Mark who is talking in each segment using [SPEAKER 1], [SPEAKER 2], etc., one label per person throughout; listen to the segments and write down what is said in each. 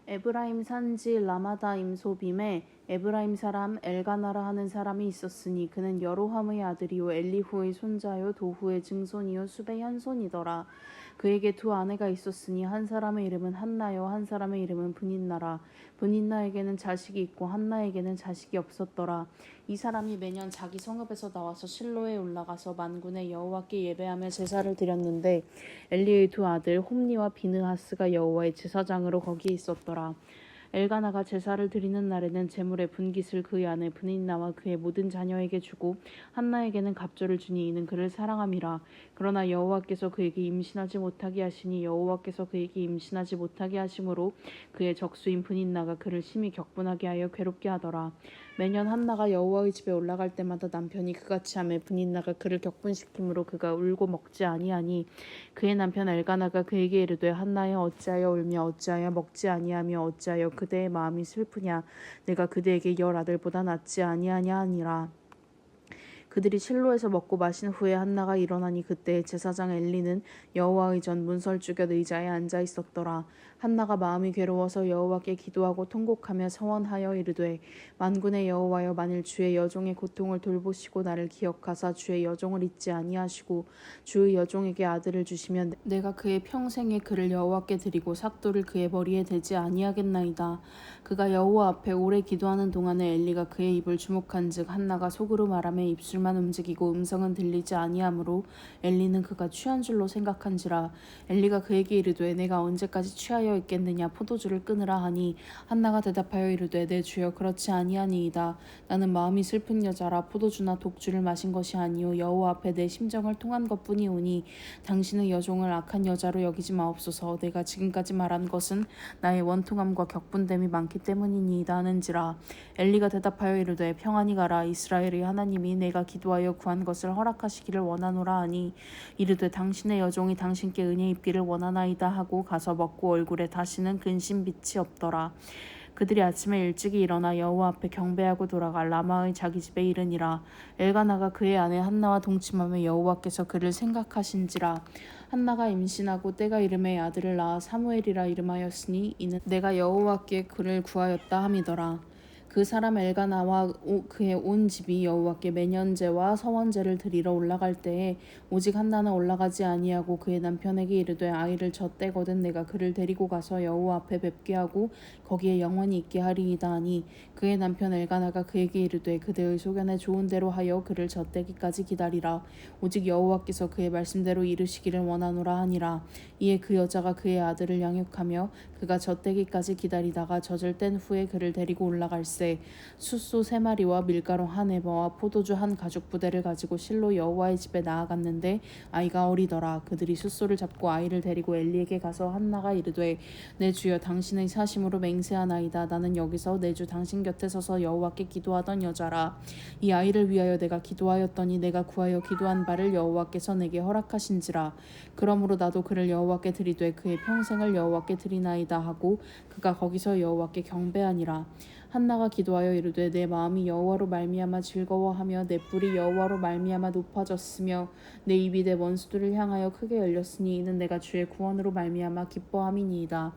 [SPEAKER 1] 에브라임 산지 라마다 임소빔에 에브라임 사람 엘가나라 하는 사람이 있었으니 그는 여로함의 아들이요 엘리후의 손자요 도후의 증손이요 숲의 현손이더라. 그에게 두 아내가 있었으니 한 사람의 이름은 한나요 한 사람의 이름은 브닌나라. 브닌나에게는 자식이 있고 한나에게는 자식이 없었더라. 이 사람이 매년 자기 성읍에서 나와서 실로에 올라가서 만군의 여호와께 예배하며 제사를 드렸는데 엘리의 두 아들 홈니와 비느하스가 여호와의 제사장으로 거기에 있었더라. 엘가나가 제사를 드리는 날에는 제물의 분깃을 그의 아내 브닌나와 그의 모든 자녀에게 주고 한나에게는 갑절을 주니 이는 그를 사랑함이라. 그러나 여호와께서 그에게 임신하지 못하게 하시니 여호와께서 그에게 임신하지 못하게 하심으로 그의 적수인 브닌나가 그를 심히 격분하게 하여 괴롭게 하더라. 매년 한나가 여호와의 집에 올라갈 때마다 남편이 그같이 하매 브닌나가 그를 격분시키므로 그가 울고 먹지 아니하니 그의 남편 엘가나가 그에게 이르되 한나여 어찌하여 울며 어찌하여 먹지 아니하며 어찌하여 그대의 마음이 슬프냐 내가 그대에게 열 아들보다 낫지 아니하냐 하니라. 그들이 실로에서 먹고 마신 후에 한나가 일어나니 그때 제사장 엘리는 여호와의 전 문설주곁 의자에 앉아 있었더라. 한나가 마음이 괴로워서 여호와께 기도하고 통곡하며 서원하여 이르되 만군의 여호와여 만일 주의 여종의 고통을 돌보시고 나를 기억하사 주의 여종을 잊지 아니하시고 주의 여종에게 아들을 주시면 내가 그의 평생에 그를 여호와께 드리고 삭도를 그의 머리에 대지 아니하겠나이다. 그가 여호와 앞에 오래 기도하는 동안에 엘리가 그의 입을 주목한즉 한나가 속으로 말하며 입술만 움직이고 음성은 들리지 아니하므로 엘리는 그가 취한 줄로 생각한지라. 엘리가 그에게 이르되 내가 언제까지 취하여 있겠느냐 포도주를 끊으라 하니 한나가 대답하여 이르되 내 주여 그렇지 아니하니이다. 나는 마음이 슬픈 여자라 포도주나 독주를 마신 것이 아니요 여호와 앞에 내 심정을 통한 것뿐이오니 당신의 여종을 악한 여자로 여기지 마옵소서. 내가 지금까지 말한 것은 나의 원통함과 격분됨이 많기 때문이니이다 하는지라. 엘리가 대답하여 이르되 평안히 가라. 이스라엘의 하나님이 내가 기도하여 구한 것을 허락하시기를 원하노라 하니 이르되 당신의 여종이 당신께 은혜 입기를 원하나이다 하고 가서 먹고 얼굴에 다시는 근심 빛이 없더라. 그들이 아침에 일찍이 일어나 여호와 앞에 경배하고 돌아가 라마의 자기 집에 이르니라. 엘가나가 그의 아내 한나와 동침하며 여호와께서 그를 생각하신지라. 한나가 임신하고 때가 이름에 아들을 낳아 사무엘이라 이름하였으니 이는 내가 여호와께 그를 구하였다 함이더라. 그 사람 엘가나와 그의 온 집이 여호와께 매년제와 서원제를 드리러 올라갈 때에 오직 한나는 올라가지 아니하고 그의 남편에게 이르되 아이를 젖대거든 내가 그를 데리고 가서 여호와 앞에 뵙게 하고 거기에 영원히 있게 하리이다 하니 그의 남편 엘가나가 그에게 이르되 그대의 소견에 좋은 대로 하여 그를 젖대기까지 기다리라. 오직 여호와께서 그의 말씀대로 이루시기를 원하노라 하니라. 이에 그 여자가 그의 아들을 양육하며 그가 젖대기까지 기다리다가 젖을 뗀 후에 그를 데리고 올라갈세 숫소 3마리와 밀가루 1에버와 포도주 1가죽부대를 가지고 실로 여호와의 집에 나아갔는데 아이가 어리더라. 그들이 숫소를 잡고 아이를 데리고 엘리에게 가서 한나가 이르되 내 주여 당신의 사심으로 맹세하나이다. 나는 여기서 내 주 당신 곁에 서서 여호와께 기도하던 여자라. 이 아이를 위하여 내가 기도하였더니 내가 구하여 기도한 바를 여호와께서 내게 허락하신지라. 그러므로 나도 그를 여호와께 드리되 그의 평생을 여호와께 드리나이다 하고 그가 거기서 여호와께 경배하니라. 한나가 기도하여 이르되 내 마음이 여호와로 말미암아 즐거워하며 내 뿔이 여호와로 말미암아 높아졌으며 내 입이 내 원수들을 향하여 크게 열렸으니 이는 내가 주의 구원으로 말미암아 기뻐함이니이다.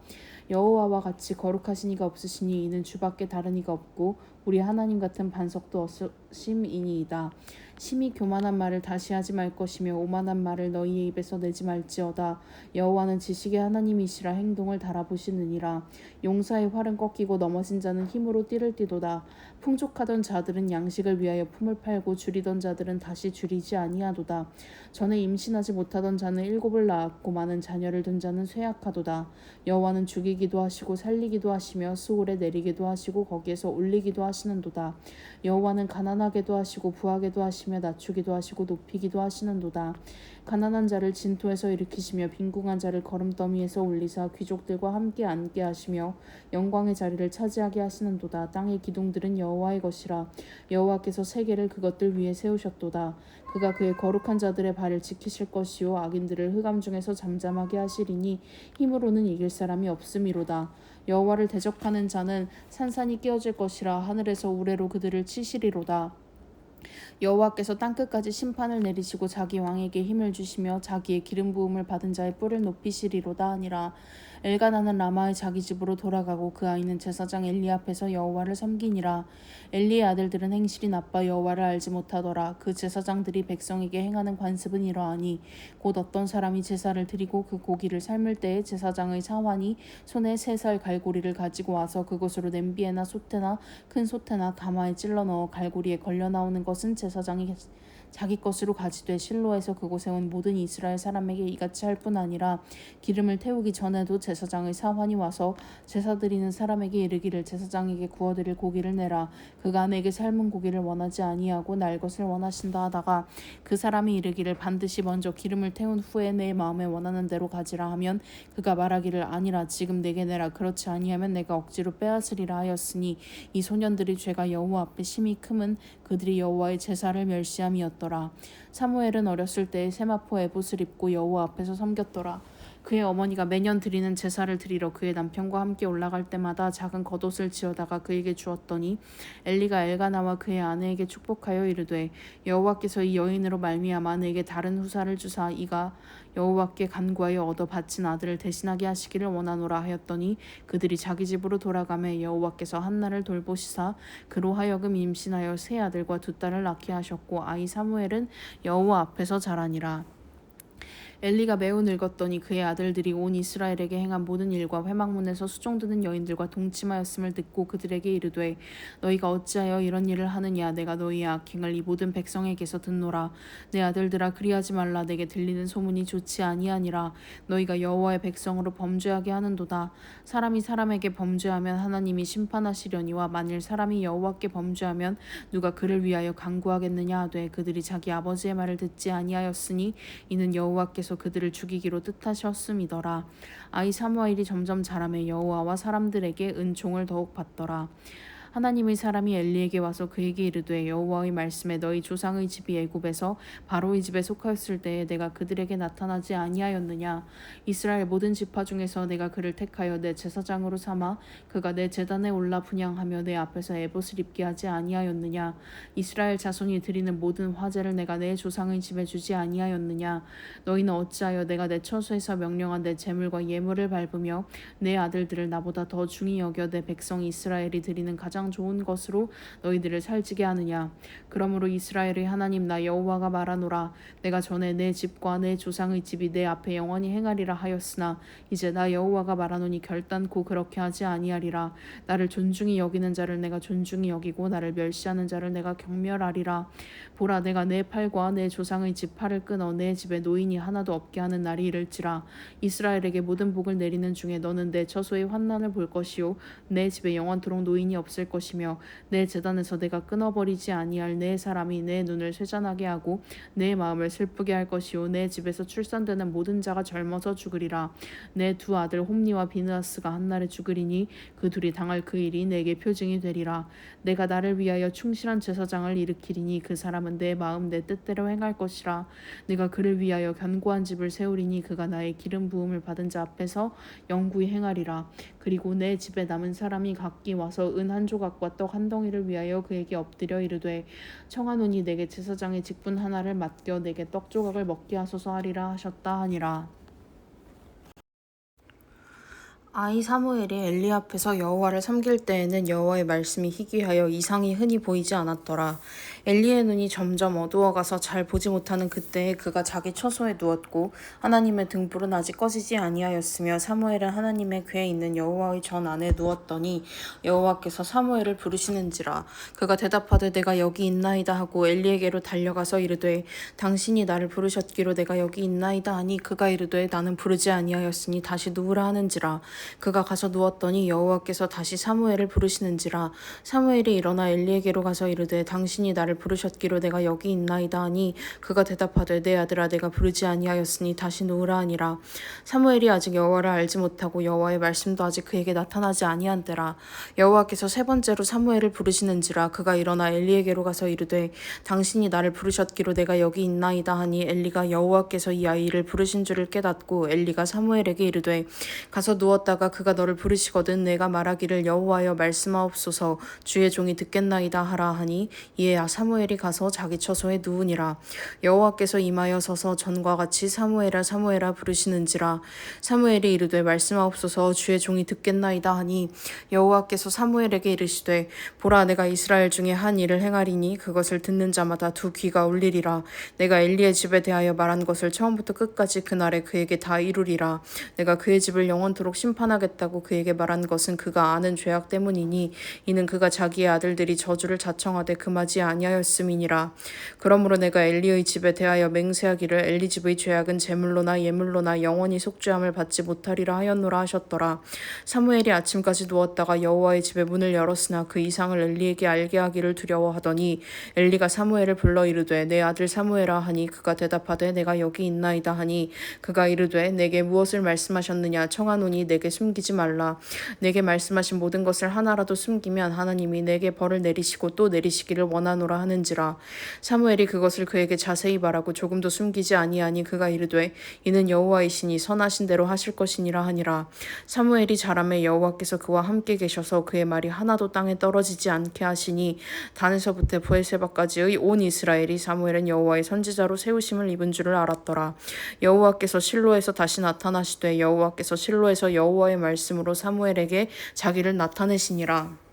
[SPEAKER 1] 여호와와 같이 거룩하신 이가 없으시니 이는 주밖에 다른 이가 없고 우리 하나님 같은 반석도 없으심이니이다. 심히 교만한 말을 다시 하지 말 것이며 오만한 말을 너희의 입에서 내지 말지어다. 여호와는 지식의 하나님이시라 행동을 달아보시느니라. 용사의 활은 꺾이고 넘어진 자는 힘으로 띠를 띠도다. 풍족하던 자들은 양식을 위하여 품을 팔고 줄이던 자들은 다시 줄이지 아니하도다. 전에 임신하지 못하던 자는 7을 낳았고 많은 자녀를 둔 자는 쇠약하도다. 여호와는 죽이기도 하시고 살리기도 하시며 수월에 내리기도 하시고 거기에서 올리기도 하시는도다. 여호와는 가난하게도 하시고 부하게도 하시며 낮추기도 하시고 높이기도 하시는도다. 가난한 자를 진토에서 일으키시며 빈궁한 자를 거름더미에서 올리사 귀족들과 함께 앉게 하시며 영광의 자리를 차지하게 하시는도다. 땅의 기둥들은 여호와의 것이라. 여호와께서 세계를 그것들 위에 세우셨도다. 그가 그의 거룩한 자들의 발을 지키실 것이요 악인들을 흑암 중에서 잠잠하게 하시리니 힘으로는 이길 사람이 없음이로다. 여호와를 대적하는 자는 산산이 깨어질 것이라. 하늘에서 우레로 그들을 치시리로다. 여호와께서 땅끝까지 심판을 내리시고 자기 왕에게 힘을 주시며 자기의 기름 부음을 받은 자의 뿔을 높이시리로다 하니라. 엘가나는 라마의 자기 집으로 돌아가고 그 아이는 제사장 엘리 앞에서 여호와를 섬기니라. 엘리의 아들들은 행실이 나빠 여호와를 알지 못하더라. 그 제사장들이 백성에게 행하는 관습은 이러하니 곧 어떤 사람이 제사를 드리고 그 고기를 삶을 때에 제사장의 사환이 손에 3살 갈고리를 가지고 와서 그것으로 냄비에나 솥에나 큰 솥에나 가마에 찔러 넣어 갈고리에 걸려 나오는 것은 제사장이 자기 것으로 가지되 실로에서 그곳에 온 모든 이스라엘 사람에게 이같이 할 뿐 아니라 기름을 태우기 전에도 제사장의 사환이 와서 제사 드리는 사람에게 이르기를 제사장에게 구워드릴 고기를 내라. 그가 내게 삶은 고기를 원하지 아니하고 날 것을 원하신다 하다가 그 사람이 이르기를 반드시 먼저 기름을 태운 후에 내 마음에 원하는 대로 가지라 하면 그가 말하기를 아니라 지금 내게 내라. 그렇지 아니하면 내가 억지로 빼앗으리라 하였으니 이 소년들의 죄가 여호와 앞에 심히 크면 그들이 여호와의 제사를 멸시함이었더라. 사무엘은 어렸을 때에 세마포 에봇을 입고 여호와 앞에서 섬겼더라. 그의 어머니가 매년 드리는 제사를 드리러 그의 남편과 함께 올라갈 때마다 작은 겉옷을 지어다가 그에게 주었더니 엘리가 엘가나와 그의 아내에게 축복하여 이르되 여호와께서 이 여인으로 말미암아 내게 다른 후사를 주사 이가 여호와께 간구하여 얻어 바친 아들을 대신하게 하시기를 원하노라 하였더니 그들이 자기 집으로 돌아가매 여호와께서 한나를 돌보시사 그로 하여금 임신하여 3아들과 2딸을 낳게 하셨고 아이 사무엘은 여호와 앞에서 자라니라. 엘리가 매우 늙었더니 그의 아들들이 온 이스라엘에게 행한 모든 일과 회막문에서 수종드는 여인들과 동침하였음을 듣고 그들에게 이르되 너희가 어찌하여 이런 일을 하느냐. 내가 너희의 악행을 이 모든 백성에게서 듣노라. 내 아들들아 그리하지 말라. 내게 들리는 소문이 좋지 아니하니라. 너희가 여호와의 백성으로 범죄하게 하는도다. 사람이 사람에게 범죄하면 하나님이 심판하시려니와 만일 사람이 여호와께 범죄하면 누가 그를 위하여 간구하겠느냐 하되 그들이 자기 아버지의 말을 듣지 아니하였으니 이는 여호와께서 그들을 죽이기로 뜻하셨음이더라. 아이 사무엘이 점점 자라매 여호와와 사람들에게 은총을 더욱 받더라. 하나님의 사람이 엘리에게 와서 그에게 이르되 여호와의 말씀에 너희 조상의 집이 애굽에서 바로의 집에 속하였을 때에 내가 그들에게 나타나지 아니하였느냐. 이스라엘 모든 지파 중에서 내가 그를 택하여 내 제사장으로 삼아 그가 내 제단에 올라 분향하며 내 앞에서 에봇을 입게 하지 아니하였느냐. 이스라엘 자손이 드리는 모든 화제를 내가 내 조상의 집에 주지 아니하였느냐. 너희는 어찌하여 내가 내 처소에서 명령한 내 제물과 예물을 밟으며 내 아들들을 나보다 더 중히 여겨 내 백성 이스라엘이 드리는 가장 좋은 것으로 너희들을 살찌게 하느냐. 그러므로 이스라엘의 하나님 나 여호와가 말하노라. 내가 전에 내 집과 내 조상의 집이 내 앞에 영원히 행하리라 하였으나 이제 나 여호와가 말하노니 결단코 그렇게 하지 아니하리라. 나를 존중히 여기는 자를 내가 존중히 여기고 나를 멸시하는 자를 내가 경멸하리라. 보라 내가 내 팔과 내 조상의 집 팔을 끊어 내 집에 노인이 하나도 없게 하는 날이 이를지라. 이스라엘에게 모든 복을 내리는 중에 너는 내 처소의 환난을 볼 것이요 내 집에 영원토록 노인이 없을 것이며 내 제단에서 내가 끊어버리지 아니할 내 사람이 내 눈을 쇠잔하게 하고 내 마음을 슬프게 할 것이요 내 집에서 출산되는 모든 자가 젊어서 죽으리라. 내 2아들 홈니와 비느하스가 한날에 죽으리니 그 둘이 당할 그 일이 내게 표징이 되리라. 내가 나를 위하여 충실한 제사장을 일으키리니 그 사람은 내 마음 내 뜻대로 행할 것이라. 내가 그를 위하여 견고한 집을 세우리니 그가 나의 기름 부음을 받은 자 앞에서 영구히 행하리라. 그리고 내 집에 남은 사람이 각기 와서 은 한 조각과 떡 한 덩이를 위하여 그에게 엎드려 이르되 청하노니 내게 제사장의 직분 하나를 맡겨 내게 떡 조각을 먹게 하소서 하리라 하셨다 하니라. 아이 사무엘이 엘리 앞에서 여호와를 섬길 때에는 여호와의 말씀이 희귀하여 이상이 흔히 보이지 않았더라. 엘리의 눈이 점점 어두워가서 잘 보지 못하는 그때에 그가 자기 처소에 누웠고 하나님의 등불은 아직 꺼지지 아니하였으며 사무엘은 하나님의 궤에 있는 여호와의 전 안에 누웠더니 여호와께서 사무엘을 부르시는지라. 그가 대답하되 내가 여기 있나이다 하고 엘리에게로 달려가서 이르되 당신이 나를 부르셨기로 내가 여기 있나이다 하니 그가 이르되 나는 부르지 아니하였으니 다시 누우라 하는지라. 그가 가서 누웠더니 여호와께서 다시 사무엘을 부르시는지라. 사무엘이 일어나 엘리에게로 가서 이르되 당신이 나를 부르셨기로 내가 여기 있나이다 하니 그가 대답하되 내 아들아 내가 부르지 아니하였으니 다시 누우라 하니라. 사무엘이 아직 여호와를 알지 못하고 여호와의 말씀도 아직 그에게 나타나지 아니한 때라. 여호와께서 3번째로 사무엘을 부르시는지라. 그가 일어나 엘리에게로 가서 이르되 당신이 나를 부르셨기로 내가 여기 있나이다 하니 엘리가 여호와께서 이 아이를 부르신 줄을 깨닫고 엘리가 사무엘에게 이르되 가서 누웠다가 그가 너를 부르시거든 내가 말하기를 여호와여 말씀하옵소서 주의 종이 듣겠나이다 하라 하니 이에 사무엘이 가서 자기 처소에 누우니라. 여호와께서 임하여 서서 전과 같이 사무엘아 사무엘아 부르시는지라. 사무엘이 이르되 말씀하옵소서 주의 종이 듣겠나이다 하니 여호와께서 사무엘에게 이르시되 보라 내가 이스라엘 중에 한 일을 행하리니 그것을 듣는 자마다 두 귀가 울리리라. 내가 엘리의 집에 대하여 말한 것을 처음부터 끝까지 그날에 그에게 다 이루리라. 내가 그의 집을 영원토록 심판하겠다고 그에게 말한 것은 그가 아는 죄악 때문이니 이는 그가 자기의 아들들이 저주를 자청하되 금하지 아니하였음이니라. 그러므로 내가 엘리의 집에 대하여 맹세하기를 엘리 집의 죄악은 제물로나 예물로나 영원히 속죄함을 받지 못하리라 하였노라 하셨더라. 사무엘이 아침까지 누웠다가 여호와의 집에 문을 열었으나 그 이상을 엘리에게 알게 하기를 두려워하더니 엘리가 사무엘을 불러 이르되 내 아들 사무엘아 하니 그가 대답하되 내가 여기 있나이다 하니 그가 이르되 내게 무엇을 말씀하셨느냐 청하노니 내게 숨기지 말라. 내게 말씀하신 모든 것을 하나라도 숨기면 하나님이 내게 벌을 내리시고 또 내리시기를 원하노라 하는지라. 사무엘이 그것을 그에게 자세히 말하고 조금도 숨기지 아니하니 그가 이르되 이는 여호와이시니 선하신 대로 하실 것이니라 하니라. 사무엘이 자라매 여호와께서 그와 함께 계셔서 그의 말이 하나도 땅에 떨어지지 않게 하시니 단에서부터 브엘세바까지의 온 이스라엘이 사무엘은 여호와의 선지자로 세우심을 입은 줄을 알았더라. 여호와께서 실로에서 다시 나타나시되 여호와께서 실로에서 여호와의 말씀으로 사무엘에게 자기를 나타내시니라.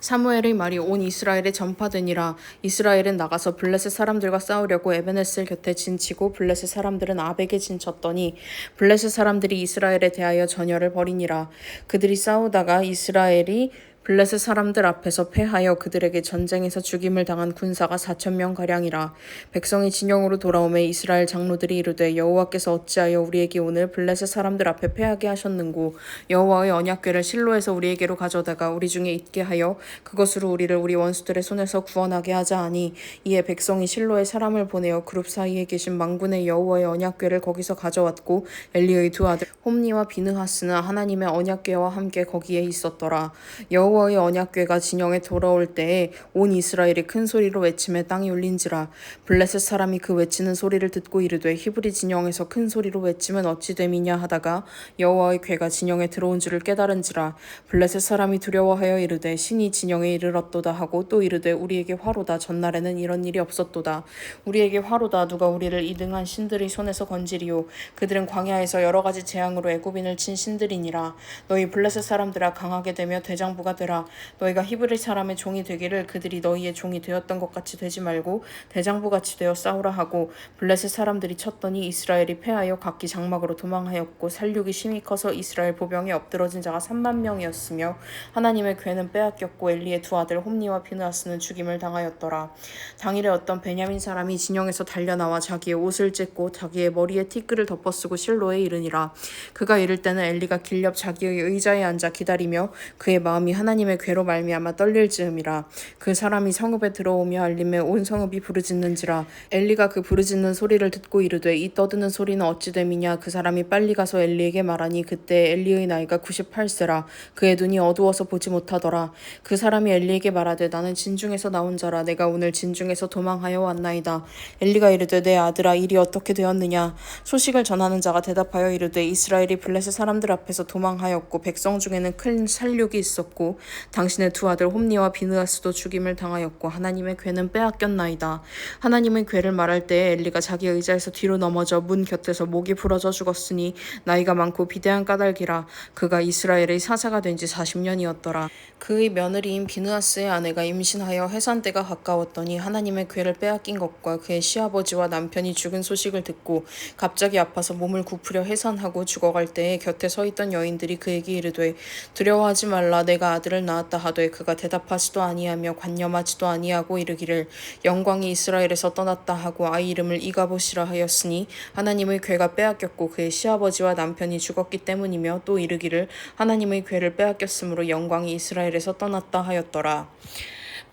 [SPEAKER 1] 사무엘의 말이 온 이스라엘에 전파되니라. 이스라엘은 나가서 블레셋 사람들과 싸우려고 에베네셀 곁에 진치고 블레셋 사람들은 아벡에 진쳤더니 블레셋 사람들이 이스라엘에 대하여 전열을 벌이니라. 그들이 싸우다가 이스라엘이 블레셋 사람들 앞에서 패하여 그들에게 전쟁에서 죽임을 당한 군사가 4,000명가량이라. 백성이 진영으로 돌아오매 이스라엘 장로들이 이르되 여호와께서 어찌하여 우리에게 오늘 블레셋 사람들 앞에 패하게 하셨는고 여호와의 언약궤를 실로에서 우리에게로 가져다가 우리 중에 있게 하여 그것으로 우리를 우리 원수들의 손에서 구원하게 하자 하니 이에 백성이 실로에 사람을 보내어 그룹 사이에 계신 만군의 여호와의 언약궤를 거기서 가져왔고 엘리의 두 아들 홈니와 비느하스는 하나님의 언약궤와 함께 거기에 있었더라. 여호와의 언약궤가 진영에 돌아올 때에 온 이스라엘이 큰 소리로 외침에 땅이 울린지라. 블레셋 사람이 그 외치는 소리를 듣고 이르되 히브리 진영에서 큰 소리로 외침은 어찌 됨이냐 하다가 여호와의 궤가 진영에 들어온 줄을 깨달은지라. 블레셋 사람이 두려워하여 이르되 신이 진영에 이르렀도다 하고 또 이르되 우리에게 화로다. 전날에는 이런 일이 없었도다. 우리에게 화로다. 누가 우리를 이 등한 신들의 손에서 건지리요. 그들은 광야에서 여러 가지 재앙으로 애굽인을 친 신들이니라. 너희 블레셋 사람들아 강하게 되며 대장부가 되라. 너희가 히브리 사람의 종이 되기를 그들이 너희의 종이 되었던 것 같이 되지 말고 대장부같이 되어 싸우라 하고 블레셋 사람들이 쳤더니 이스라엘이 패하여 각기 장막으로 도망하였고 살육이 심히 커서 이스라엘 보병에 엎드러진 자가 30,000명이었으며 하나님의 궤는 빼앗겼고 엘리의 두 아들 홈니와 비느하스는 죽임을 당하였더라. 당일에 어떤 베냐민 사람이 진영에서 달려나와 자기의 옷을 찢고 자기의 머리에 티끌을 덮어쓰고 실로에 이르니라. 그가 이를 때는 엘리가 길옆 자기의 의자에 앉아 기다리며 그의 마음이 하나님의 궤로 말미암아 떨릴 즈음이라. 그 사람이 성읍에 들어오며 알림에 온 성읍이 부르짖는지라. 엘리가 그 부르짖는 소리를 듣고 이르되 이 떠드는 소리는 어찌 됨이냐. 그 사람이 빨리 가서 엘리에게 말하니 그때 엘리의 나이가 98세라. 그의 눈이 어두워서 보지 못하더라. 그 사람이 엘리에게 말하되 나는 진중에서 나온 자라. 내가 오늘 진중에서 도망하여 왔나이다. 엘리가 이르되 내 아들아 일이 어떻게 되었느냐. 소식을 전하는 자가 대답하여 이르되 이스라엘이 블레셋 사람들 앞에서 도망하였고 백성 중에는 큰 살육이 있었고 당신의 두 아들 홈니와 비느하스도 죽임을 당하였고 하나님의 궤는 빼앗겼나이다. 하나님의 궤를 말할 때에 엘리가 자기 의자에서 뒤로 넘어져 문 곁에서 목이 부러져 죽었으니 나이가 많고 비대한 까닭이라. 그가 이스라엘의 사사가 된 지 40년이었더라. 그의 며느리인 비느하스의 아내가 임신하여 해산 때가 가까웠더니 하나님의 궤를 빼앗긴 것과 그의 시아버지와 남편이 죽은 소식을 듣고 갑자기 아파서 몸을 굽으려 해산하고 죽어갈 때에 곁에 서 있던 여인들이 그에게 이르되 두려워하지 말라. 내가 아들을 낳았다 하되 그가 대답하지도 아니하며 관념하지도 아니하고 이르기를 영광이 이스라엘에서 떠났다 하고 아이 이름을 이가봇이라 하였으니 하나님의 궤가 빼앗겼고 그의 시아버지와 남편이 죽었기 때문이며 또 이르기를 하나님의 궤를 빼앗겼으므로 영광이 이스라엘에서 떠났다 하였더라.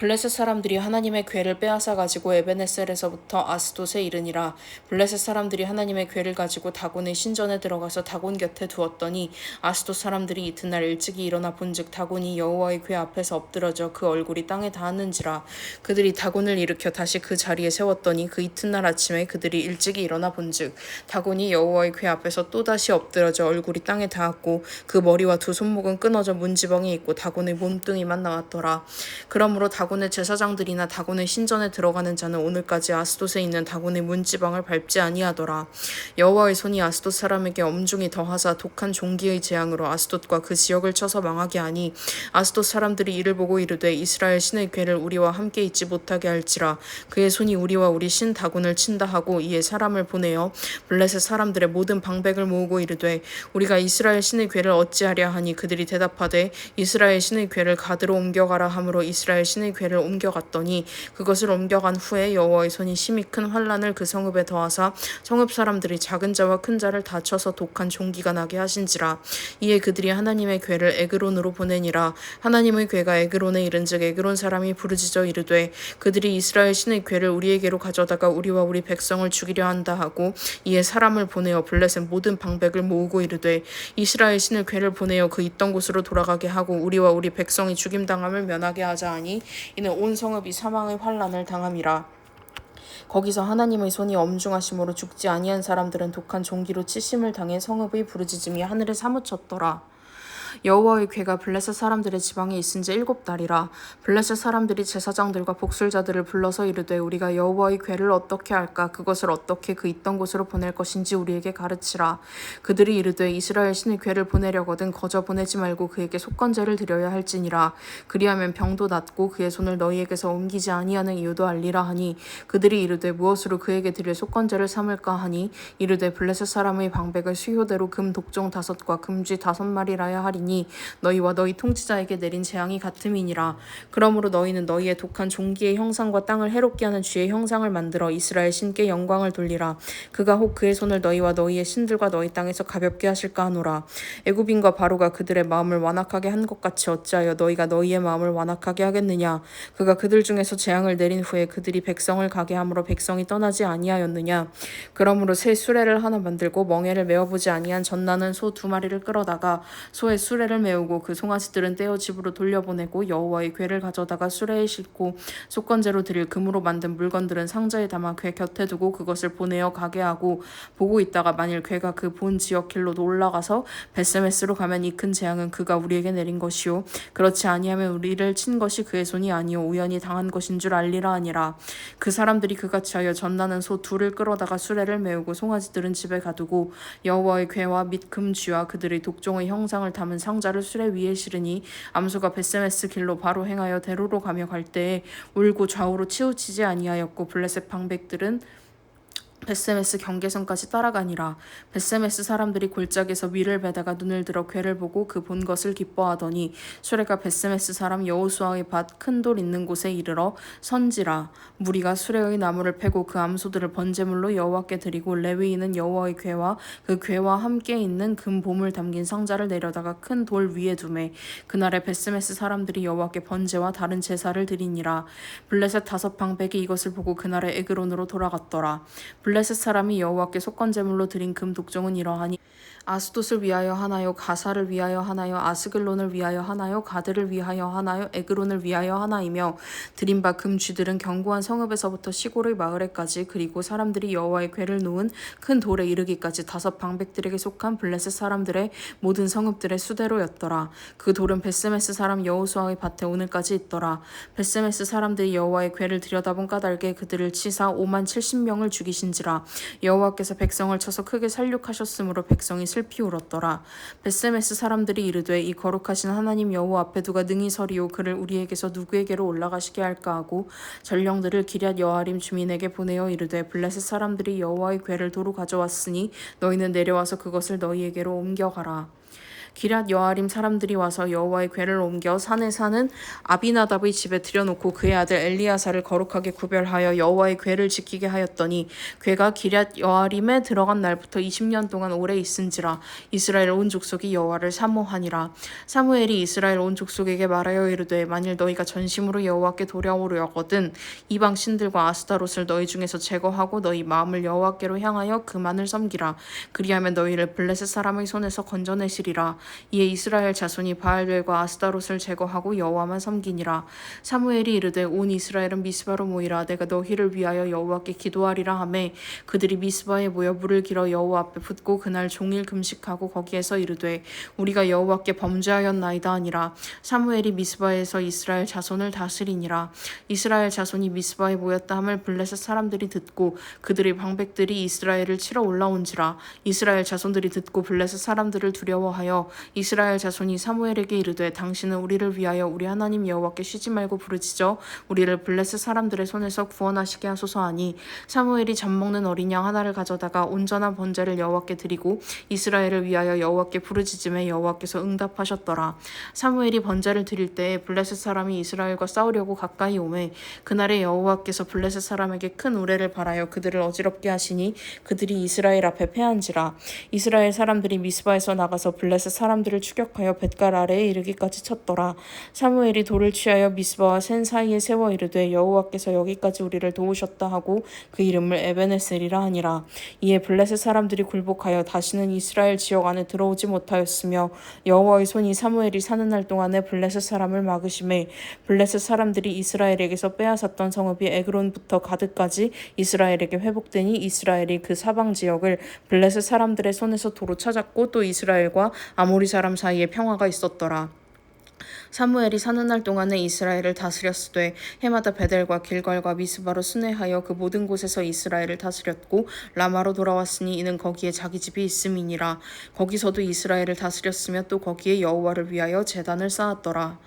[SPEAKER 1] 블레셋 사람들이 하나님의 궤를 빼앗아 가지고 에베네셀에서부터 아스돗에 이르니라. 블레셋 사람들이 하나님의 궤를 가지고 다곤의 신전에 들어가서 다곤 곁에 두었더니 아스돗 사람들이 이튿날 일찍이 일어나 본즉 다곤이 여호와의 궤 앞에서 엎드러져 그 얼굴이 땅에 닿았는지라. 그들이 다곤을 일으켜 다시 그 자리에 세웠더니 그 이튿날 아침에 그들이 일찍이 일어나 본즉 다곤이 여호와의 궤 앞에서 또다시 엎드러져 얼굴이 땅에 닿았고 그 머리와 두 손목은 끊어져 문지방에 있고 다곤의 몸뚱이만 나왔더라. 그러므로 다곤
[SPEAKER 2] 다곤의 제사장들이나 다곤의 신전에 들어가는 자는 오늘까지 아스돗에 있는 다곤의 문지방을 밟지 아니하더라. 여호와의 손이 아스돗 사람에게 엄중히 더하사 독한 종기의 재앙으로 아스돗과 그 지역을 쳐서 망하게 하니 아스돗 사람들이 이를 보고 이르되 이스라엘 신의 괴를 우리와 함께 있지 못하게 할지라. 그의 손이 우리와 우리 신 다곤을 친다 하고 이에 사람을 보내어 블레셋 사람들의 모든 방백을 모으고 이르되 우리가 이스라엘 신의 괴를 어찌하랴 하니 그들이 대답하되 이스라엘 신의 괴를 가드로 옮겨가라 하므로 이스라엘 신의 괴를 옮겨갔더니 그것을 옮겨간 후에 여호와의 손이 심히 큰 환난을 그 성읍에 더하사 성읍 사람들이 작은 자와 큰 자를 다 쳐서 독한 종기가 나게 하신지라. 이에 그들이 하나님의 괴를 에그론으로 보내니라. 하나님의 괴가 에그론에 이른즉 에그론 사람이 부르짖어 이르되 그들이 이스라엘 신의 괴를 우리에게로 가져다가 우리와 우리 백성을 죽이려 한다 하고 이에 사람을 보내어 블레셋 모든 방백을 모으고 이르되 이스라엘 신의 괴를 보내어 그 있던 곳으로 돌아가게 하고 우리와 우리 백성이 죽임당함을 면하게 하자 하니 이는 온 성읍이 사망의 환난을 당함이라. 거기서 하나님의 손이 엄중하심으로 죽지 아니한 사람들은 독한 종기로 치심을 당해 성읍의 부르짖음이 하늘에 사무쳤더라. 여호와의 괴가 블레셋 사람들의 지방에 있은지 7달이라. 블레셋 사람들이 제사장들과 복술자들을 불러서 이르되 우리가 여호와의 괴를 어떻게 할까? 그것을 어떻게 그 있던 곳으로 보낼 것인지 우리에게 가르치라. 그들이 이르되 이스라엘 신의 괴를 보내려거든 거저 보내지 말고 그에게 속건제를 드려야 할지니라. 그리하면 병도 낫고 그의 손을 너희에게서 옮기지 아니하는 이유도 알리라 하니 그들이 이르되 무엇으로 그에게 드릴 속건제를 삼을까 하니 이르되 블레셋 사람의 방백을 수효대로 금 독종 5과 금쥐 5마리라야 하리니 너희와 너희 통치자에게 내린 재앙이 같음이니라. 그러므로 너희는 너희의 독한 종기의 형상과 땅을 해롭게 하는 쥐의 형상을 만들어 이스라엘 신께 영광을 돌리라. 그가 혹 그의 손을 너희와 너희의 신들과 너희 땅에서 가볍게 하실까 하노라. 애굽인과 바로가 그들의 마음을 완악하게 한 것 같이 어찌하여 너희가 너희의 마음을 완악하게 하겠느냐. 그가 그들 중에서 재앙을 내린 후에 그들이 백성을 가게 함으로 백성이 떠나지 아니하였느냐. 그러므로 새 수레를 하나 만들고 멍에를 메어보지 아니한 젖나는 소 2마리를 끌어다가 소의 수레를 메우고 그 송아지들은 떼어 집으로 돌려보내고 여호와의 괴를 가져다가 수레에 싣고 속건제로 드릴 금으로 만든 물건들은 상자에 담아 괴 곁에 두고 그것을 보내어 가게 하고 보고 있다가 만일 괴가 그 본 지역 길로 올라가서 베세메스로 가면 이 큰 재앙은 그가 우리에게 내린 것이요 그렇지 아니하면 우리를 친 것이 그의 손이 아니요 우연히 당한 것인 줄 알리라 하니라. 그 사람들이 그같이 하여 젖나는 소 2를 끌어다가 수레를 메우고 송아지들은 집에 가두고 여호와의 괴와 및 금쥐와 그들의 독종의 형상을 담은 상자를 수레 위에 실으니 암소가 베세메스 길로 바로 행하여 대로로 가며 갈 때에 울고 좌우로 치우치지 아니하였고 블레셋 방백들은 베세메스 경계선까지 따라가니라. 베세메스 사람들이 골짜기에서 밀을 베다가 눈을 들어 괴를 보고 그 본 것을 기뻐하더니 수레가 베세메스 사람 여호수아의 밭 큰 돌 있는 곳에 이르러 선지라. 무리가 수레의 나무를 패고 그 암소들을 번제물로 여호와께 드리고 레위인은 여호와의 괴와 그 괴와 함께 있는 금 보물 담긴 상자를 내려다가 큰 돌 위에 두매 그날에 베세메스 사람들이 여호와께 번제와 다른 제사를 드리니라. 블레셋 5방백이 이것을 보고 그날에 에그론으로 돌아갔더라. 블레셋 사람이 여호와께 속건제물로 드린 금 독종은 이러하니 아스돗을 위하여 하나요 가사를 위하여 하나요 아스글론을 위하여 하나요 가드를 위하여 하나요 에그론을 위하여 하나이며 드린 바 금 쥐들은 견고한 성읍에서부터 시골의 마을에까지 그리고 사람들이 여호와의 괴를 놓은 큰 돌에 이르기까지 5방백들에게 속한 블레셋 사람들의 모든 성읍들의 수대로였더라. 그 돌은 베세메스 사람 여호수아의 밭에 오늘까지 있더라. 베세메스 사람들이 여호와의 괴를 들여다본 까닭에 그들을 치사 5만 70명을 죽이신지라. 여호와께서 백성을 쳐서 크게 살육하셨으므로 백성이 슬피 울었더라. 베세메스 사람들이 이르되 이 거룩하신 하나님 여호와 앞에 누가 능히 서리오 그를 우리에게서 누구에게로 올라가시게 할까 하고 전령들을 기럇 여아림 주민에게 보내어 이르되 블레셋 사람들이 여호와의 괴를 도로 가져왔으니 너희는 내려와서 그것을 너희에게로 옮겨가라. 기럇 여아림 사람들이 와서 여호와의 괴를 옮겨 산에 사는 아비나답의 집에 들여놓고 그의 아들 엘리야사를 거룩하게 구별하여 여호와의 괴를 지키게 하였더니 괴가 기럇 여아림에 들어간 날부터 20년 동안 오래 있은지라. 이스라엘 온 족속이 여호와를 사모하니라. 사무엘이 이스라엘 온 족속에게 말하여 이르되 만일 너희가 전심으로 여호와께 돌아오려거든 이방 신들과 아스타롯을 너희 중에서 제거하고 너희 마음을 여호와께로 향하여 그만을 섬기라. 그리하면 너희를 블레셋 사람의 손에서 건져내시리라. 이에 이스라엘 자손이 바알들과 아스타롯을 제거하고 여호와만 섬기니라. 사무엘이 이르되 온 이스라엘은 미스바로 모이라. 내가 너희를 위하여 여호와께 기도하리라 하매 그들이 미스바에 모여 물을 길어 여호와 앞에 붓고 그날 종일 금식하고 거기에서 이르되 우리가 여호와께 범죄하였나이다 하니라. 사무엘이 미스바에서 이스라엘 자손을 다스리니라. 이스라엘 자손이 미스바에 모였다 함을 블레셋 사람들이 듣고 그들의 방백들이 이스라엘을 치러 올라온지라. 이스라엘 자손들이 듣고 블레셋 사람들을 두려워하여 이스라엘 자손이 사무엘에게 이르되 당신은 우리를 위하여 우리 하나님 여호와께 쉬지 말고 부르짖어 우리를 블레셋 사람들의 손에서 구원하시게 하소서 하니 사무엘이 젖먹는 어린 양 하나를 가져다가 온전한 번제를 여호와께 드리고 이스라엘을 위하여 여호와께 부르짖음에 여호와께서 응답하셨더라. 사무엘이 번제를 드릴 때에 블레셋 사람이 이스라엘과 싸우려고 가까이 오매 그날에 여호와께서 블레셋 사람에게 큰 우레를 발하여 그들을 어지럽게 하시니 그들이 이스라엘 앞에 패한지라. 이스라엘 사람들이 미스바에서 나가서 블레셋 사람들을 추격하여 벳갈 아래에 이르기까지 쳤더라. 사무엘이 돌을 취하여 미스바와 센 사이에 세워 이르되 여호와께서 여기까지 우리를 도우셨다 하고 그 이름을 에베네셀이라 하니라. 이에 블레셋 사람들이 굴복하여 다시는 이스라엘 지역 안에 들어오지 못하였으며 여호와의 손이 사무엘이 사는 날 동안에 블레셋 사람을 막으심에 블레셋 사람들이 이스라엘에게서 빼앗았던 성읍이 에그론부터 가드까지 이스라엘에게 회복되니 이스라엘이 그 사방 지역을 블레셋 사람들의 손에서 도로 찾았고 또 이스라엘과 아모리 사람 사이에 평화가 있었더라. 사무엘이 사는 날 동안에 이스라엘을 다스렸으되 해마다 베델과 길갈과 미스바로 순회하여 그 모든 곳에서 이스라엘을 다스렸고 라마로 돌아왔으니 이는 거기에 자기 집이 있음이니라. 거기서도 이스라엘을 다스렸으며 또 거기에 여호와를 위하여 제단을 쌓았더라.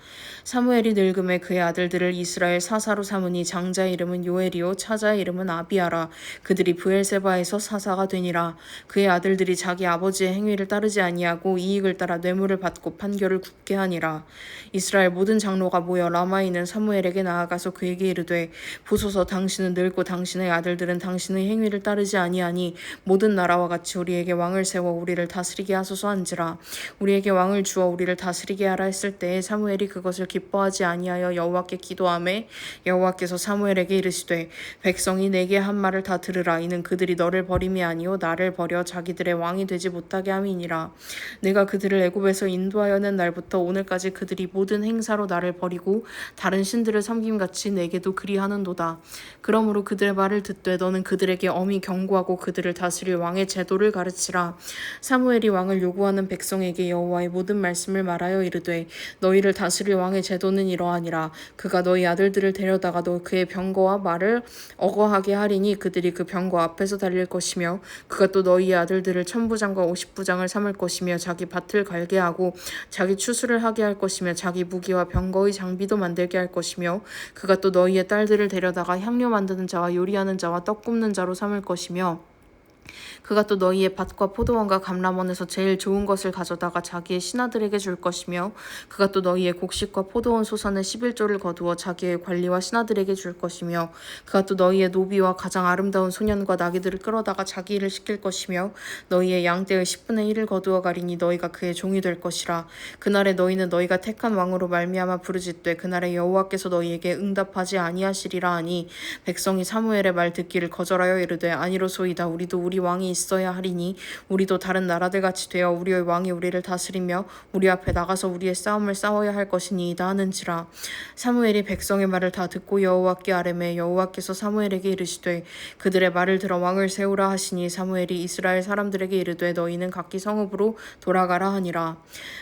[SPEAKER 2] 사무엘이 늙음에 그의 아들들을 이스라엘 사사로 삼으니 장자의 이름은 요엘이요 차자의 이름은 아비아라. 그들이 브엘세바에서 사사가 되니라. 그의 아들들이 자기 아버지의 행위를 따르지 아니하고 이익을 따라 뇌물을 받고 판결을 굽게 하니라. 이스라엘 모든 장로가 모여 라마에 있는 사무엘에게 나아가서 그에게 이르되 보소서 당신은 늙고 당신의 아들들은 당신의 행위를 따르지 아니하니 모든 나라와 같이 우리에게 왕을 세워 우리를 다스리게 하소서 한지라. 우리에게 왕을 주어 우리를 다스리게 하라 했을 때에 사무엘이 그것을 기뻐하지 아니하여 여호와께 기도하매 여호와께서 사무엘에게 이르시되 백성이 내게 한 말을 다 들으라. 이는 그들이 너를 버림이 아니요 나를 버려 자기들의 왕이 되지 못하게 함이니라. 내가 그들을 애굽에서 인도하여 낸 날부터 오늘까지 그들이 모든 행사로 나를 버리고 다른 신들을 섬김같이 내게도 그리하는도다. 그러므로 그들의 말을 듣되 너는 그들에게 엄히 경고하고 그들을 다스릴 왕의 제도를 가르치라. 사무엘이 왕을 요구하는 백성에게 여호와의 모든 말씀을 말하여 이르되 너희를 다스릴 왕의 제도는 이러하니라. 그가 너희 아들들을 데려다가 너 그의 병거와 말을 어거하게 하리니 그들이 그 병거 앞에서 달릴 것이며 그가 또 너희 아들들을 1000부장과 50부장을 삼을 것이며 자기 밭을 갈게 하고 자기 추수를 하게 할 것이며 자기 무기와 병거의 장비도 만들게 할 것이며 그가 또 너희의 딸들을 데려다가 향료 만드는 자와 요리하는 자와 떡 굽는 자로 삼을 것이며 그가 또 너희의 밭과 포도원과 감람원에서 제일 좋은 것을 가져다가 자기의 신하들에게 줄 것이며 그가 또 너희의 곡식과 포도원 소산의 11조를 거두어 자기의 관리와 신하들에게 줄 것이며 그가 또 너희의 노비와 가장 아름다운 소년과 나귀들을 끌어다가 자기 일을 시킬 것이며 너희의 양떼의 10분의 1을 거두어 가리니 너희가 그의 종이 될 것이라. 그날에 너희는 너희가 택한 왕으로 말미암아 부르짖되 그날에 여호와께서 너희에게 응답하지 아니하시리라 하니 백성이 사무엘의 말 듣기를 거절하여 이르되 아니로소이다. 우리도 우리 왕이 있어야 하리니 우리도 다른 나라들 같이 되어 우리의 왕이 우리를 다스리며 우리 앞에 나가서 우리의 싸움을 싸워야 할 것이니이다 하는지라. 사무엘이 백성의 말을 다 듣고 여호와께 아뢰매 여호와께서 사무엘에게 이르시되 그들의 말을 들어 왕을 세우라 하시니 사무엘이 이스라엘 사람들에게 이르되 너희는 각기 성읍으로 돌아가라 하니라.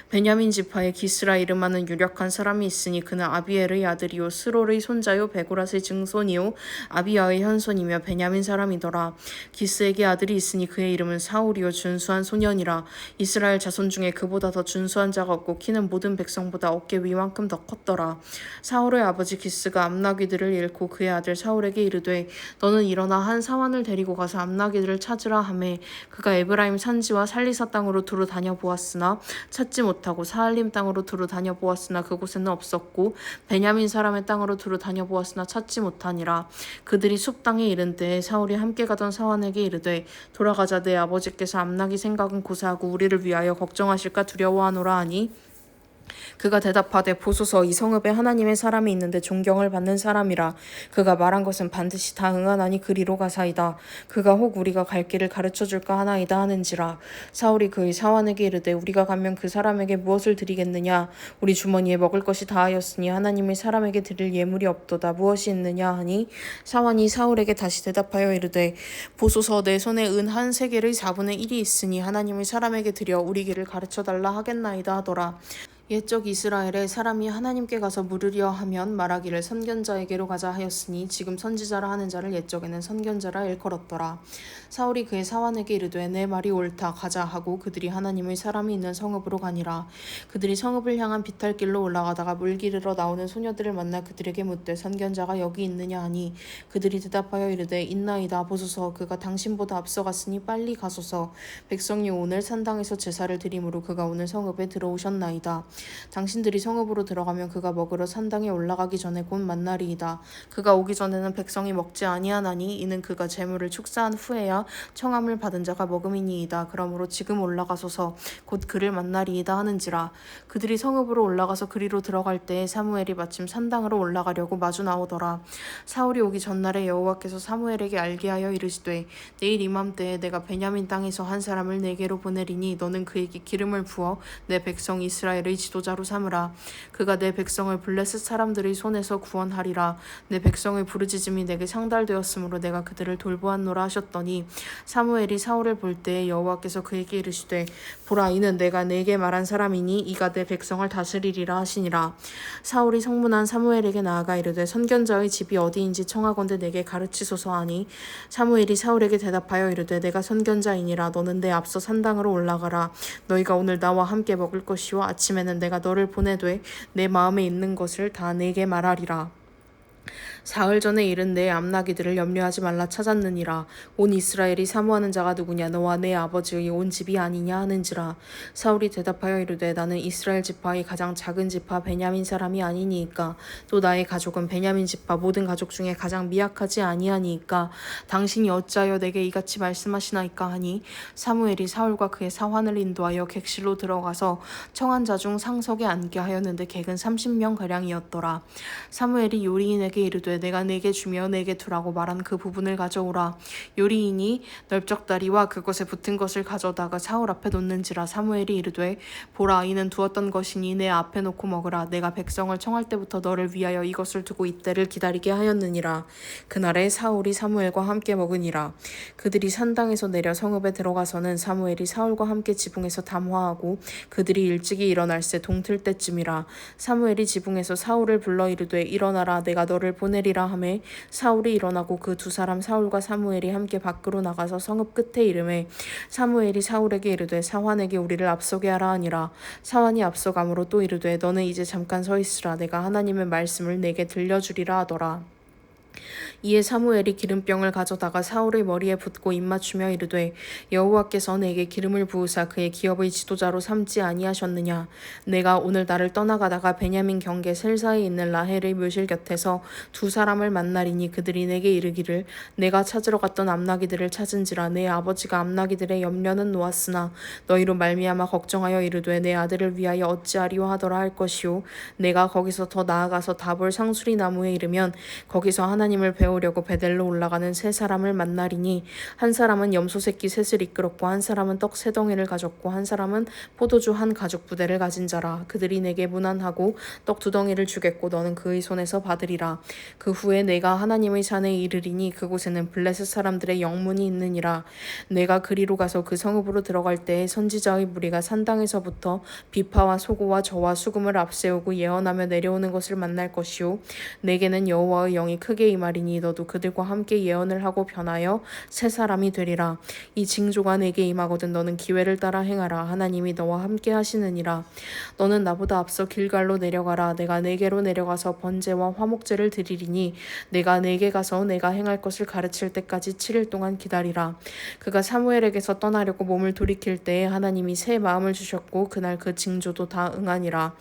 [SPEAKER 2] 베냐민 지파에 기스라 이름하는 유력한 사람이 있으니 그는 아비엘의 아들이요 스롤의 손자요 베고랏의 증손이요 아비야의 현손이며 베냐민 사람이더라. 기스에게 아들이 있으니 그의 이름은 사울이요 준수한 소년이라. 이스라엘 자손 중에 그보다 더 준수한 자가 없고 키는 모든 백성보다 어깨 위만큼 더 컸더라. 사울의 아버지 기스가 암나귀들을 잃고 그의 아들 사울에게 이르되 너는 일어나 한 사환을 데리고 가서 암나귀들을 찾으라 하매 그가 에브라임 산지와 살리사 땅으로 두루 다녀보았으나 찾지 못하고 사할림 땅으로 두루 다녀보았으나 그곳에는 없었고 베냐민 사람의 땅으로 두루 다녀보았으나 찾지 못하니라. 그들이 숲 땅에 이른 때에 사울이 함께 가던 사환에게 이르되 돌아가자. 내 아버지께서 암나귀 생각은 고사하고 우리를 위하여 걱정하실까 두려워하노라 하니 그가 대답하되 보소서 이 성읍에 하나님의 사람이 있는데 존경을 받는 사람이라. 그가 말한 것은 반드시 다 응하나니 그리로 가사이다. 그가 혹 우리가 갈 길을 가르쳐 줄까 하나이다 하는지라. 사울이 그의 사환에게 이르되 우리가 가면 그 사람에게 무엇을 드리겠느냐. 우리 주머니에 먹을 것이 다하였으니 하나님의 사람에게 드릴 예물이 없도다. 무엇이 있느냐 하니 사환이 사울에게 다시 대답하여 이르되 보소서 내 손에 은 한 세겔의 4분의 1이 있으니 하나님의 사람에게 드려 우리 길을 가르쳐 달라 하겠나이다 하더라. 옛적 이스라엘에 사람이 하나님께 가서 물으려 하면 말하기를 선견자에게로 가자 하였으니 지금 선지자라 하는 자를 옛적에는 선견자라 일컬었더라. 사울이 그의 사환에게 이르되 내 말이 옳다 가자 하고 그들이 하나님의 사람이 있는 성읍으로 가니라. 그들이 성읍을 향한 비탈길로 올라가다가 물 기르러 나오는 소녀들을 만나 그들에게 묻되 선견자가 여기 있느냐 하니 그들이 대답하여 이르되 있나이다. 보소서 그가 당신보다 앞서갔으니 빨리 가소서. 백성이 오늘 산당에서 제사를 드림으로 그가 오늘 성읍에 들어오셨나이다. 당신들이 성읍으로 들어가면 그가 먹으러 산당에 올라가기 전에 곧 만나리이다. 그가 오기 전에는 백성이 먹지 아니하나니 이는 그가 재물을 축사한 후에야 청함을 받은 자가 먹음이니이다. 그러므로 지금 올라가소서 곧 그를 만나리이다 하는지라. 그들이 성읍으로 올라가서 그리로 들어갈 때에 사무엘이 마침 산당으로 올라가려고 마주 나오더라. 사울이 오기 전날에 여호와께서 사무엘에게 알게 하여 이르시되 내일 이맘때에 내가 베냐민 땅에서 한 사람을 내게로 보내리니 너는 그에게 기름을 부어 내 백성 이스라엘의 지도자로 삼으라. 그가 내 백성을 블레셋 사람들의 손에서 구원하리라. 내 백성의 부르짖음이 내게 상달되었으므로 내가 그들을 돌보았노라 하셨더니 사무엘이 사울을 볼 때에 여호와께서 그에게 이르시되 보라 이는 내가 네게 말한 사람이니 이가 내 백성을 다스리리라 하시니라. 사울이 성문한 사무엘에게 나아가 이르되 선견자의 집이 어디인지 청하건대 내게 가르치소서 하니 사무엘이 사울에게 대답하여 이르되 내가 선견자이니라. 너는 내 앞서 산당으로 올라가라. 너희가 오늘 나와 함께 먹을 것이요 아침에는 내가 너를 보내되 내 마음에 있는 것을 다 내게 말하리라. 사흘 전에 이른 내 암나기들을 염려하지 말라 찾았느니라. 온 이스라엘이 사모하는 자가 누구냐 너와 내 아버지의 온 집이 아니냐 하는지라. 사울이 대답하여 이르되 나는 이스라엘 지파의 가장 작은 지파 베냐민 사람이 아니니이까 또 나의 가족은 베냐민 지파 모든 가족 중에 가장 미약하지 아니하니이까 당신이 어찌하여 내게 이같이 말씀하시나이까 하니 사무엘이 사울과 그의 사환을 인도하여 객실로 들어가서 청한 자 중 상석에 앉게 하였는데 객은 30명가량이었더라. 사무엘이 요리인에게 이르되 내가 내게 주며 내게 두라고 말한 그 부분을 가져오라. 요리인이 넓적다리와 그것에 붙은 것을 가져다가 사울 앞에 놓는지라. 사무엘이 이르되 보라 이는 두었던 것이니 내 앞에 놓고 먹으라. 내가 백성을 청할 때부터 너를 위하여 이것을 두고 이때를 기다리게 하였느니라. 그날에 사울이 사무엘과 함께 먹으니라. 그들이 산당에서 내려 성읍에 들어가서는 사무엘이 사울과 함께 지붕에서 담화하고 그들이 일찍이 일어날새 동틀 때쯤이라. 사무엘이 지붕에서 사울을 불러 이르되 일어나라 내가 너를 보내리라 하매 사울이 일어나고 그 두 사람 사울과 사무엘이 함께 밖으로 나가서 성읍 끝에 이르매 사무엘이 사울에게 이르되 사환에게 우리를 앞서게 하라 하니라. 사환이 앞서감으로 또 이르되 너는 이제 잠깐 서 있으라 내가 하나님의 말씀을 내게 들려주리라 하더라. 이에 사무엘이 기름병을 가져다가 사울의 머리에 붓고 입맞추며 이르되 여호와께서 내게 기름을 부으사 그의 기업의 지도자로 삼지 아니하셨느냐. 내가 오늘 나를 떠나가다가 베냐민 경계 셀사에 있는 라헬의 묘실 곁에서 두 사람을 만나리니 그들이 내게 이르기를 내가 찾으러 갔던 암나기들을 찾은지라. 내 아버지가 암나기들의 염려는 놓았으나 너희로 말미암아 걱정하여 이르되 내 아들을 위하여 어찌하리요 하더라 할 것이요. 내가 거기서 더 나아가서 다볼 상수리 나무에 이르면 거기서 하나님을 배우려고 베델로 올라가는 세 사람을 만나리니 한 사람은 염소 새끼 셋을 이끌었고 한 사람은 떡 세 덩이를 가졌고 한 사람은 포도주 한 가죽 부대를 가진 자라. 그들이 내게 문안하고 떡 두 덩이를 주겠고 너는 그의 손에서 받으리라. 그 후에 내가 하나님의 산에 이르리니 그곳에는 블레셋 사람들의 영문이 있느니라. 내가 그리로 가서 그 성읍으로 들어갈 때에 선지자의 무리가 산당에서부터 비파와 소고와 저와 수금을 앞세우고 예언하며 내려오는 것을 만날 것이요 내게는 여호와의 영이 크게 임하리니 너도 그들과 함께 예언을 하고 변하여 새 사람이 되리라. 이 징조가 내게 임하거든 너는 기회를 따라 행하라. 하나님이 너와 함께 하시느니라. 너는 나보다 앞서 길갈로 내려가라. 내가 내게로 내려가서 번제와 화목제를 드리리니 내가 내게 가서 내가 행할 것을 가르칠 때까지 7일 동안 기다리라. 그가 사무엘에게서 떠나려고 몸을 돌이킬 때에 하나님이 새 마음을 주셨고 그날 그 징조도 다 응하니라.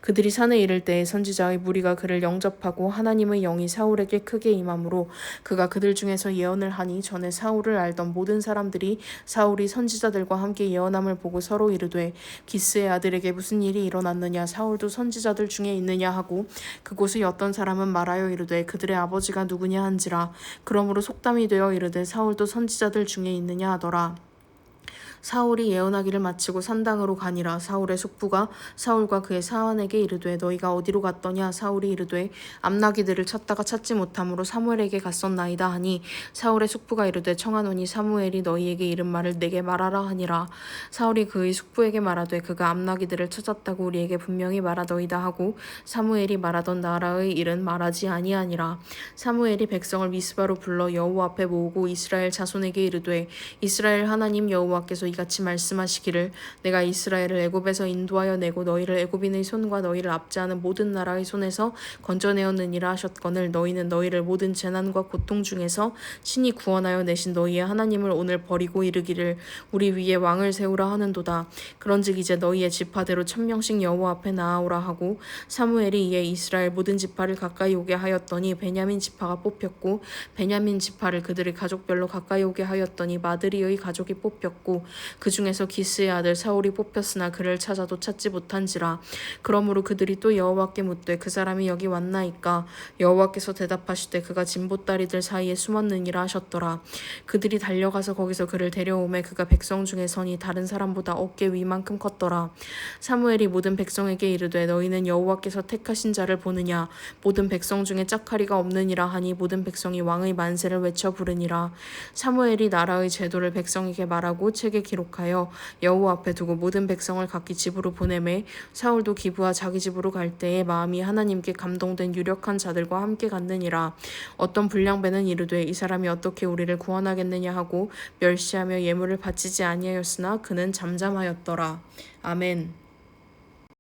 [SPEAKER 2] 그들이 산에 이를 때에 선지자의 무리가 그를 영접하고 하나님의 영이 사울에게 크게 함께 임함으로 그가 그들 중에서 예언을 하니 전에 사울을 알던 모든 사람들이 사울이 선지자들과 함께 예언함을 보고 서로 이르되 기스의 아들에게 무슨 일이 일어났느냐 사울도 선지자들 중에 있느냐 하고 그곳의 어떤 사람은 말하여 이르되 그들의 아버지가 누구냐 한지라. 그러므로 속담이 되어 이르되 사울도 선지자들 중에 있느냐 하더라. 사울이 예언하기를 마치고 산당으로 가니라. 사울의 숙부가 사울과 그의 사환에게 이르되 너희가 어디로 갔더냐. 사울이 이르되 암나기들을 찾다가 찾지 못함으로 사무엘에게 갔었나이다 하니 사울의 숙부가 이르되 청하노니 사무엘이 너희에게 이른 말을 내게 말하라 하니라. 사울이 그의 숙부에게 말하되 그가 암나기들을 찾았다고 우리에게 분명히 말하더이다 하고 사무엘이 말하던 나라의 일은 말하지 아니하니라. 사무엘이 백성을 미스바로 불러 여호와 앞에 모으고 이스라엘 자손에게 이르되 이스라엘 하나님 여호와께서 이같이 말씀하시기를 내가 이스라엘을 애굽에서 인도하여 내고 너희를 애굽인의 손과 너희를 압제하는 모든 나라의 손에서 건져내었느니라 하셨거늘 너희는 너희를 모든 재난과 고통 중에서 친히 구원하여 내신 너희의 하나님을 오늘 버리고 이르기를 우리 위에 왕을 세우라 하는도다. 그런즉 이제 너희의 지파대로 1000명씩 여호와 앞에 나아오라 하고 사무엘이 이에 이스라엘 모든 지파를 가까이 오게 하였더니 베냐민 지파가 뽑혔고 베냐민 지파를 그들의 가족별로 가까이 오게 하였더니 마드리의 가족이 뽑혔고 그 중에서 기스의 아들 사울이 뽑혔으나 그를 찾아도 찾지 못한지라. 그러므로 그들이 또 여호와께 묻되 그 사람이 여기 왔나이까. 여호와께서 대답하시되 그가 진보다리들 사이에 숨었느니라 하셨더라. 그들이 달려가서 거기서 그를 데려오매 그가 백성 중에 선이 다른 사람보다 어깨 위만큼 컸더라. 사무엘이 모든 백성에게 이르되 너희는 여호와께서 택하신 자를 보느냐. 모든 백성 중에 짝하리가 없느니라 하니 모든 백성이 왕의 만세를 외쳐 부르니라. 사무엘이 나라의 제도를 백성에게 말하고 책에 기록하여 여호와 앞에 두고 모든 백성을 각기 집으로 보내매 사울도 기브와 자기 집으로 갈 때에 마음이 하나님께 감동된 유력한 자들과 함께 갔느니라. 어떤 불량배는 이르되 이 사람이 어떻게 우리를 구원하겠느냐 하고 멸시하며 예물을 바치지 아니하였으나 그는 잠잠하였더라. 아멘.